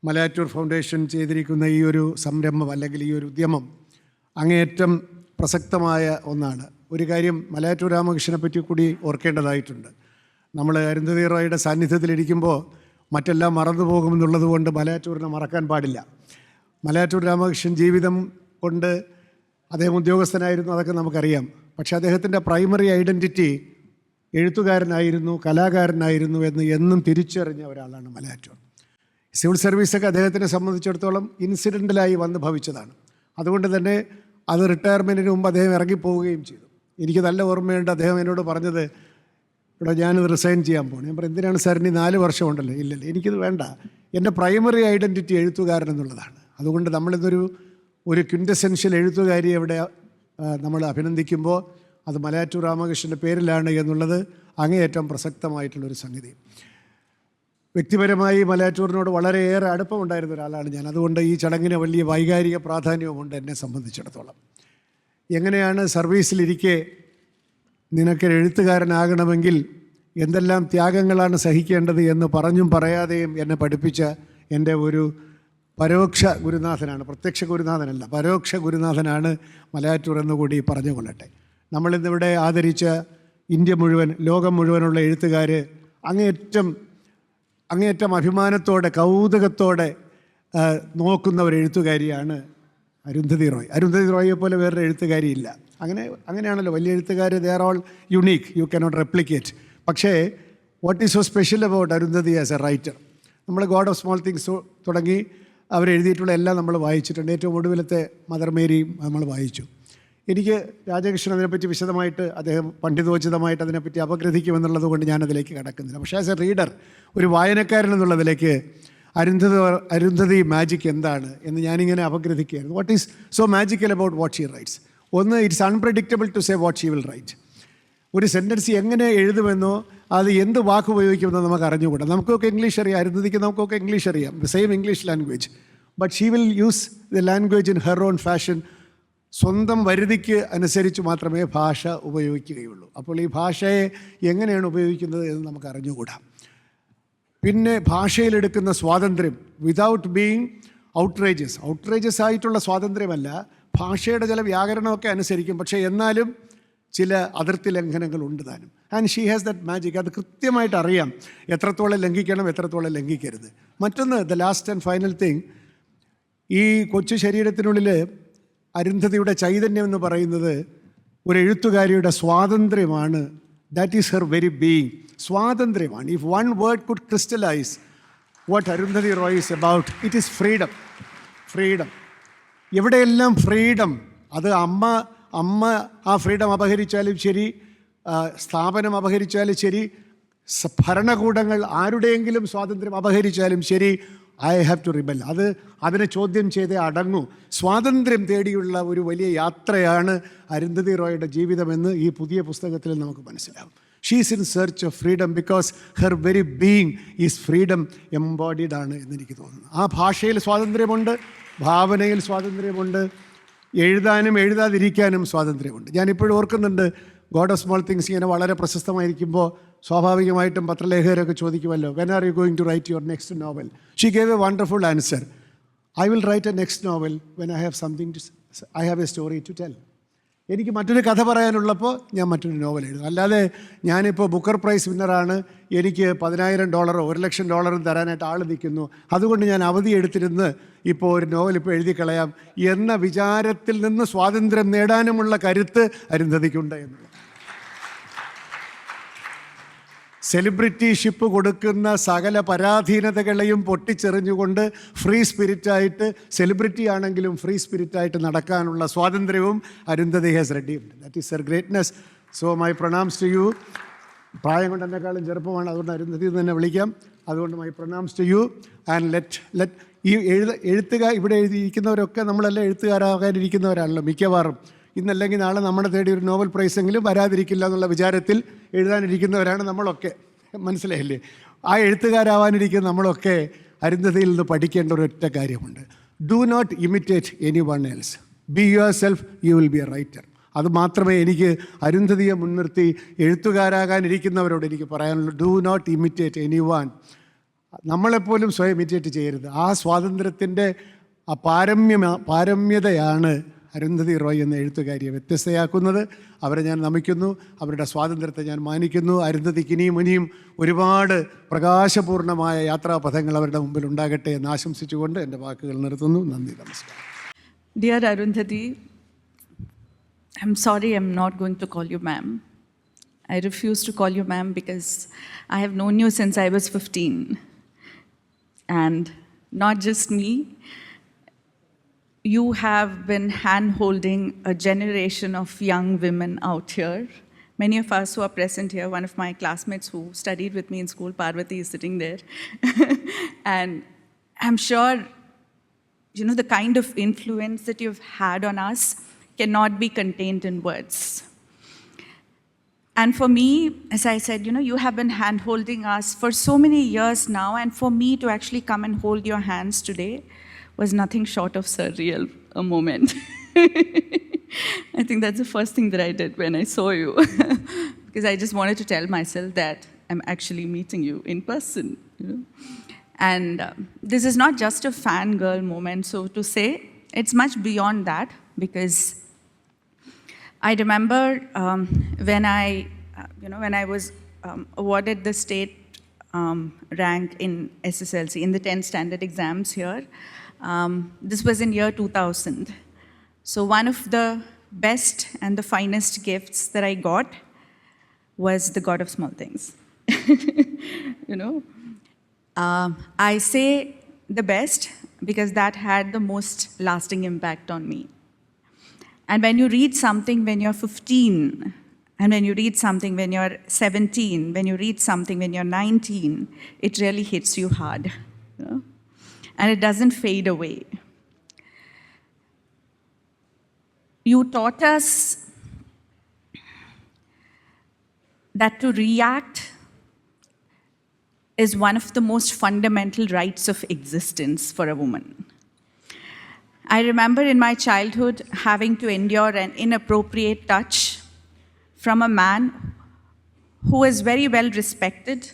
Malayattoor foundation ചെയ്തിരിക്കുന്ന ഈ ഒരു സംരംഭം അല്ലെങ്കിൽ ഈ ഒരു ഉദ്യമം അങ്ങേയറ്റം പ്രസക്തമായ ഒന്നാണ്. ഒരു കാര്യം മലയാറ്റൂർ രാമകൃഷ്ണനെ പറ്റി കൂടി ഓർക്കേണ്ടതായിട്ടുണ്ട്. നമ്മൾ അരുന്ധതി റോയുടെ സാന്നിധ്യത്തിലിരിക്കുമ്പോൾ മറ്റെല്ലാം മറന്നു പോകുമെന്നുള്ളത് കൊണ്ട് മലയാറ്റൂരിനെ മറക്കാൻ പാടില്ല. മലയാറ്റൂർ രാമകൃഷ്ണൻ ജീവിതം കൊണ്ട് അദ്ദേഹം ഉദ്യോഗസ്ഥനായിരുന്നു, അതൊക്കെ നമുക്കറിയാം. പക്ഷേ അദ്ദേഹത്തിൻ്റെ പ്രൈമറി ഐഡൻറ്റിറ്റി എഴുത്തുകാരനായിരുന്നു, കലാകാരനായിരുന്നു എന്ന് എന്നും തിരിച്ചറിഞ്ഞ ഒരാളാണ് മലയാറ്റൂർ. സിവിൽ സർവീസൊക്കെ അദ്ദേഹത്തിനെ സംബന്ധിച്ചിടത്തോളം ഇൻസിഡൻ്റലായി വന്ന് ഭവിച്ചതാണ്. അതുകൊണ്ട് തന്നെ അത് റിട്ടയർമെൻറ്റിന് മുമ്പ് അദ്ദേഹം ഇറങ്ങിപ്പോവുകയും ചെയ്തു. എനിക്ക് നല്ല ഓർമ്മയുണ്ട്, അദ്ദേഹം എന്നോട് പറഞ്ഞത്, ഇവിടെ ഞാനിത് റിസൈൻ ചെയ്യാൻ പോകുന്നു. ഞാൻ പറഞ്ഞു, എന്തിനാണ് സാർ, ഇനി 4 വർഷം ഉണ്ടല്ലോ? ഇല്ലല്ലോ, എനിക്കിത് വേണ്ട, എൻ്റെ പ്രൈമറി ഐഡൻറ്റിറ്റി എഴുത്തുകാരൻ എന്നുള്ളതാണ്. അതുകൊണ്ട് നമ്മളിതൊരു ക്വിൻറ്റസെൻഷ്യൽ എഴുത്തുകാരിയെ ഇവിടെ നമ്മൾ അഭിനന്ദിക്കുമ്പോൾ അത് മലയാറ്റൂർ രാമകൃഷ്ണൻ്റെ പേരിലാണ് എന്നുള്ളത് അങ്ങേയറ്റം പ്രസക്തമായിട്ടുള്ളൊരു സംഗതി. വ്യക്തിപരമായി മലയാറ്റൂരിനോട് വളരെയേറെ അടുപ്പമുണ്ടായിരുന്ന ഒരാളാണ് ഞാൻ. അതുകൊണ്ട് ഈ ചടങ്ങിന് വലിയ വൈകാരിക പ്രാധാന്യവുമുണ്ട് എന്നെ സംബന്ധിച്ചിടത്തോളം. എങ്ങനെയാണ് സർവീസിലിരിക്കെ നിനക്കൊരു എഴുത്തുകാരനാകണമെങ്കിൽ എന്തെല്ലാം ത്യാഗങ്ങളാണ് സഹിക്കേണ്ടത് എന്ന് പറഞ്ഞും പറയാതെയും എന്നെ പഠിപ്പിച്ച എൻ്റെ ഒരു പരോക്ഷ ഗുരുനാഥനാണ്, പ്രത്യക്ഷ ഗുരുനാഥനല്ല, പരോക്ഷ ഗുരുനാഥനാണ് മലയാറ്റൂർ എന്നുകൂടി പറഞ്ഞുകൊള്ളട്ടെ. നമ്മളിന്നിവിടെ ആദരിച്ച ഇന്ത്യ മുഴുവൻ, ലോകം മുഴുവനുള്ള എഴുത്തുകാർ അങ്ങേയറ്റം അഭിമാനത്തോടെ കൗതുകത്തോടെ നോക്കുന്ന ഒരു എഴുത്തുകാരിയാണ് അരുന്ധതി റോയ്. അരുന്ധതി റോയെ പോലെ വേറൊരു എഴുത്തുകാരിയില്ല. അങ്ങനെയാണല്ലോ വലിയ എഴുത്തുകാർ, they are all unique, you cannot replicate. പക്ഷേ what is so special about Arundhati as a writer? നമ്മൾ ഗോഡ് ഓഫ് സ്മോൾ തിങ്സ് തുടങ്ങി അവരെഴുതിയിട്ടുള്ള എല്ലാം നമ്മൾ വായിച്ചിട്ടുണ്ട്. ഏറ്റവും ഒടുവിലത്തെ മദർ മേരിയും നമ്മൾ വായിച്ചു. എനിക്ക് രാജകൃഷ്ണൻ അതിനെപ്പറ്റി വിശദമായിട്ട്, അദ്ദേഹം പണ്ഡിതോചിതമായിട്ട് അതിനെപ്പറ്റി അപഗ്രഥിക്കുമെന്നുള്ളത് കൊണ്ട് ഞാനതിലേക്ക് കടക്കുന്നില്ല. പക്ഷേ ആസ് എ റീഡർ, ഒരു വായനക്കാരൻ എന്നുള്ളതിലേക്ക് അരുന്ധതി മാജിക് എന്താണ് എന്ന് ഞാനിങ്ങനെ അപഗ്രഥിക്കുകയായിരുന്നു. What is so magical about what she writes? ഒന്ന്, it's unpredictable to say what she will write. ഒരു സെൻറ്റൻസ് എങ്ങനെ എഴുതുമെന്നോ അത് എന്ത് വാക്ക് ഉപയോഗിക്കുമെന്നോ നമുക്ക് അറിഞ്ഞുകൂടാ. നമുക്കൊക്കെ ഇംഗ്ലീഷ് അറിയാം, അരുന്ധതിക്ക് നമുക്കൊക്കെ ഇംഗ്ലീഷ് അറിയാം, the same English language. But she will use the language in her own fashion. സ്വന്തം വരുതിക്ക് അനുസരിച്ച് മാത്രമേ ഭാഷ ഉപയോഗിക്കുകയുള്ളൂ. അപ്പോൾ ഈ ഭാഷയെ എങ്ങനെയാണ് ഉപയോഗിക്കുന്നത് എന്ന് നമുക്ക് അറിഞ്ഞുകൂടാ. പിന്നെ ഭാഷയിലെടുക്കുന്ന സ്വാതന്ത്ര്യം, വിതൗട്ട് ബീയിങ് ഔട്ട്റേജസ് ആയിട്ടുള്ള സ്വാതന്ത്ര്യമല്ല. ഭാഷയുടെ ചില വ്യാകരണമൊക്കെ അനുസരിക്കും, പക്ഷേ എന്നാലും ചില അതിർത്തി ലംഘനങ്ങൾ ഉണ്ട് താനും. And she has that magic. അത് കൃത്യമായിട്ട് അറിയാം എത്രത്തോളം ലംഘിക്കണം, എത്രത്തോളം ലംഘിക്കരുത്. മറ്റൊന്ന്, the last and final thing, ഈ കൊച്ചു ശരീരത്തിനുള്ളിൽ അരുന്ധതിയുടെ ചൈതന്യം എന്ന് പറയുന്നത് ഒരു എഴുത്തുകാരിയുടെ സ്വാതന്ത്ര്യമാണ്. That is her very being. സ്വാതന്ത്ര്യമാണ്. If one word could crystallise what Arundhati Roy is about, it is freedom. എവിടെയെല്ലാം ഫ്രീഡം, അത് അമ്മ ആ ഫ്രീഡം അപഹരിച്ചാലും ശരി, സ്ഥാപനം അപഹരിച്ചാലും ശരി, ഭരണകൂടങ്ങൾ ആരുടെയെങ്കിലും സ്വാതന്ത്ര്യം അപഹരിച്ചാലും ശരി, ഐ ഹാവ് ടു റിബൽ. അതിനെ ചോദ്യം ചെയ്തേ അടങ്ങൂ. സ്വാതന്ത്ര്യം തേടിയുള്ള ഒരു വലിയ യാത്രയാണ് അരുന്ധതി റോയുടെ ജീവിതമെന്ന് ഈ പുതിയ പുസ്തകത്തിൽ നമുക്ക് മനസ്സിലാവും. She's in search of freedom because her very being is freedom എംബോഡിഡ് ആണ് എന്നെനിക്ക് തോന്നുന്നു. ആ ഭാഷയിൽ സ്വാതന്ത്ര്യമുണ്ട്, ഭാവനയിൽ സ്വാതന്ത്ര്യമുണ്ട്, എഴുതാനും എഴുതാതിരിക്കാനും സ്വാതന്ത്ര്യമുണ്ട്. ഞാനിപ്പോഴും ഓർക്കുന്നുണ്ട്, ഗോഡ് ഓഫ് സ്മോൾ തിങ്സ് ഇങ്ങനെ വളരെ പ്രശസ്തമായിരിക്കുമ്പോൾ സ്വാഭാവികമായിട്ടും പത്രലേഖകരൊക്കെ ചോദിക്കുമല്ലോ, when are you going to write your next novel? She gave a wonderful answer, I will write a next novel when I have a story to tell. എനിക്ക് മറ്റൊരു കഥ പറയാനുള്ളപ്പോൾ ഞാൻ മറ്റൊരു നോവൽ എഴുതും. അല്ലാതെ ഞാനിപ്പോൾ ബുക്കർ പ്രൈസ് വിന്നറാണ്, എനിക്ക് $10,000 $1,00,000 തരാനായിട്ട് ആൾ നിൽക്കുന്നു, അതുകൊണ്ട് ഞാൻ അവധി എടുത്തിരുന്ന് ഇപ്പോൾ ഒരു നോവൽ ഇപ്പോൾ എഴുതി കളയാം എന്ന വിചാരത്തിൽ നിന്ന് സ്വാതന്ത്ര്യം നേടാനുമുള്ള കരുത്ത് അരുന്ധതിക്കുണ്ട് എന്നുള്ളത്. സെലിബ്രിറ്റിഷിപ്പ് കൊടുക്കുന്ന സകല പരാധീനതകളെയും പൊട്ടിച്ചെറിഞ്ഞുകൊണ്ട് ഫ്രീ സ്പിരിറ്റായിട്ട്, സെലിബ്രിറ്റി ആണെങ്കിലും ഫ്രീ സ്പിരിറ്റായിട്ട് നടക്കാനുള്ള സ്വാതന്ത്ര്യവും Arundhati has redeemed. That is her greatness. So my pronouns to you. പ്രായം കൊണ്ട് എന്നെക്കാളും ചെറുപ്പമാണ്, അതുകൊണ്ട് അരുന്ധതി എന്ന് തന്നെ വിളിക്കാം. അതുകൊണ്ട് my pronouns to you. And let ഈ എഴുത്തുകാർ ഇവിടെ എഴുതിയിരിക്കുന്നവരൊക്കെ നമ്മളെല്ലാം എഴുത്തുകാരാകാനിരിക്കുന്നവരാണല്ലോ മിക്കവാറും. ഇന്നല്ലെങ്കിൽ നാളെ നമ്മുടെ തേടി ഒരു നോവൽ പ്രൈസെങ്കിലും വരാതിരിക്കില്ല എന്നുള്ള വിചാരത്തിൽ എഴുതാനിരിക്കുന്നവരാണ് നമ്മളൊക്കെ. മനസ്സിലായില്ലേ? ആ എഴുത്തുകാരാവാനിരിക്കുന്ന നമ്മളൊക്കെ അരുന്ധതിയിൽ നിന്ന് പഠിക്കേണ്ട ഒരൊറ്റ കാര്യമുണ്ട്. Do not imitate anyone else, be yourself, you will be a writer. അത് മാത്രമേ എനിക്ക് അരുന്ധതിയെ മുൻനിർത്തി എഴുത്തുകാരാകാനിരിക്കുന്നവരോട് എനിക്ക് പറയാനുള്ളൂ. Do not imitate anyone. നമ്മളെപ്പോലും സ്വയം ഇമിറ്റേറ്റ് ചെയ്യരുത്. ആ സ്വാതന്ത്ര്യത്തിൻ്റെ ആ പാരമ്യതയാണ് അരുന്ധതി റോയ് എന്ന എഴുത്തുകാരിയെ വ്യത്യസ്തയാക്കുന്നത്. അവരെ ഞാൻ നമിക്കുന്നു, അവരുടെ സ്വാതന്ത്ര്യത്തെ ഞാൻ മാനിക്കുന്നു. അരുന്ധതിക്ക് ഇനിയും ഒരുപാട് പ്രകാശപൂർണമായ യാത്രാപഥങ്ങൾ അവരുടെ മുമ്പിൽ ഉണ്ടാകട്ടെ എന്ന് ആശംസിച്ചുകൊണ്ട് എൻ്റെ വാക്കുകൾ നിർത്തുന്നു. നന്ദി, നമസ്കാരം. Dear Arundhati, I'm sorry I'm not going to call you ma'am. I refuse to call you ma'am because I have known you since I was 15. And not just me, you have been hand-holding a generation of young women out here. Many of us who are present here, one of my classmates who studied with me in school, Parvati, is sitting there. And I'm sure, you know, the kind of influence that you've had on us cannot be contained in words. And for me, as I said, you know, you have been hand-holding us for so many years now, and for me to actually come and hold your hands today was nothing short of surreal a moment. I think that's the first thing that I did when I saw you, because I just wanted to tell myself that I'm actually meeting you in person, you know. And this is not just a fangirl moment, so to say, it's much beyond that, because I remember when I was awarded the state rank in SSLC, in the 10th standard exams here. This was in year 2000. So one of the best and the finest gifts that I got was the God of Small Things. You know, I say the best because that had the most lasting impact on me. And when you read something when you're 15, and when you read something when you're 17, when you read something when you're 19, it really hits you hard, you know? And it doesn't fade away. You taught us that to react is one of the most fundamental rights of existence for a woman. I remember in my childhood having to endure an inappropriate touch from a man who was very well respected,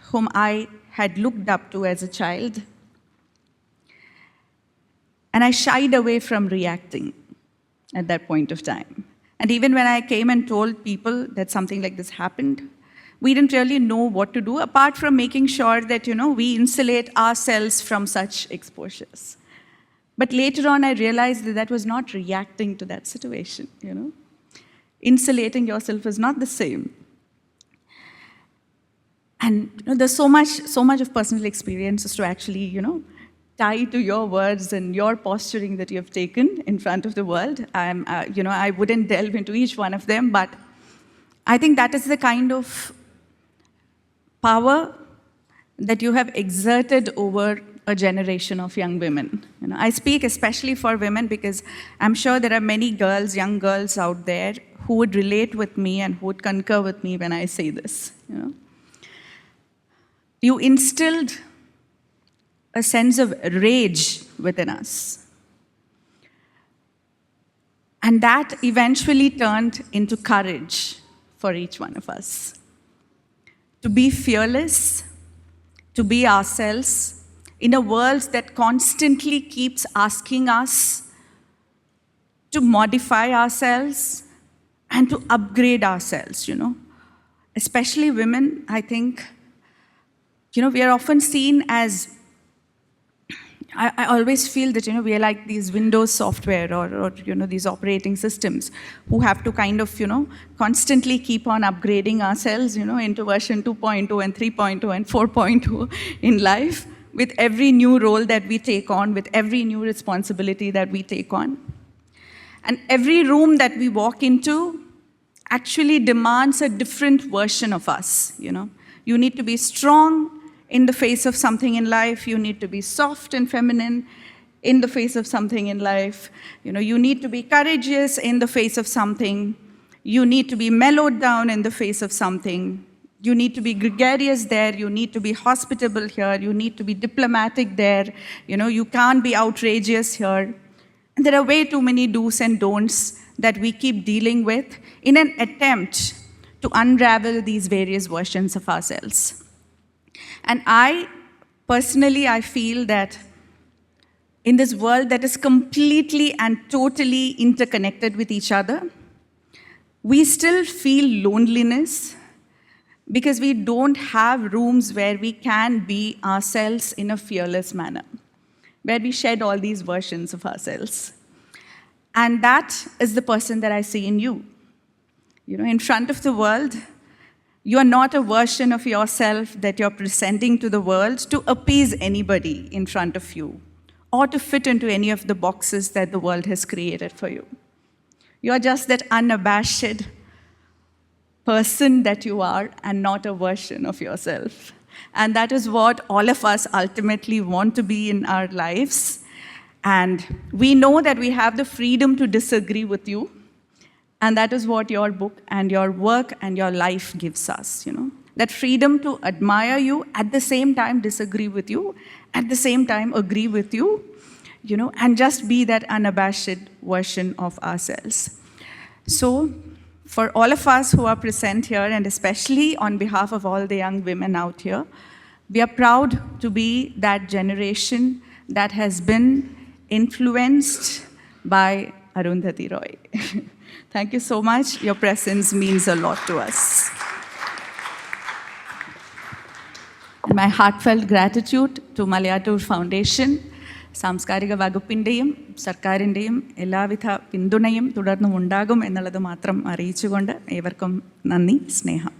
whom I had looked up to as a child. And I shied away from reacting at that point of time. And even when I came and told people that something like this happened, we didn't really know what to do, apart from making sure that, you know, we insulate ourselves from such exposures. But later on, I realized that that was not reacting to that situation, you know. Insulating yourself is not the same. And you know, there's so much of personal experiences to actually, you know, tie to your words and your posturing that you have taken in front of the world. You know, I wouldn't delve into each one of them, but I think that is the kind of power that you have exerted over a generation of young women. You know, I speak especially for women because I'm sure there are many girls, young girls out there who would relate with me and who would concur with me when I say this. You know, you instilled a sense of rage within us, and that eventually turned into courage for each one of us. To be fearless, to be ourselves, in a world that constantly keeps asking us to modify ourselves and to upgrade ourselves, you know. Especially women, I think, you know, we are often seen as, I always feel that, you know, we are like these Windows software or, you know, these operating systems who have to kind of, you know, constantly keep on upgrading ourselves, you know, into version 2.0 and 3.0 and 4.0 in life, with every new role that we take on, with every new responsibility that we take on. And every room that we walk into actually demands a different version of us, you know. You need to be strong in the face of something in life. You need to be soft and feminine in the face of something in life. You know, you need to be courageous in the face of something. You need to be mellowed down in the face of something. You need to be gregarious there. You need to be hospitable here. You need to be diplomatic there. You know, you can't be outrageous here. And there are way too many do's and don'ts that we keep dealing with in an attempt to unravel these various versions of ourselves. And I personally, I feel that in this world that is completely and totally interconnected with each other, we still feel loneliness because we don't have rooms where we can be ourselves in a fearless manner, where we shed all these versions of ourselves. And that is the person that I see in you. You know, in front of the world, you are not a version of yourself that you're presenting to the world to appease anybody in front of you or to fit into any of the boxes that the world has created for you. You're just that unabashed person that you are and not a version of yourself. And that is what all of us ultimately want to be in our lives. And we know that we have the freedom to disagree with you. And that is what your book and your work and your life gives us, you know. That freedom to admire you, at the same time disagree with you, at the same time agree with you, you know, and just be that unabashed version of ourselves. So, for all of us who are present here, and especially on behalf of all the young women out here, we are proud to be that generation that has been influenced by Arundhati Roy. Thank you so much. Your presence means a lot to us. And my heartfelt gratitude to Malayatur Foundation, സാംസ്കാരിക വകുപ്പിൻ്റെയും സർക്കാരിൻ്റെയും എല്ലാവിധ പിന്തുണയും തുടർന്നും ഉണ്ടാകും എന്നുള്ളത് മാത്രം അറിയിച്ചുകൊണ്ട് ഏവർക്കും നന്ദി, സ്നേഹം.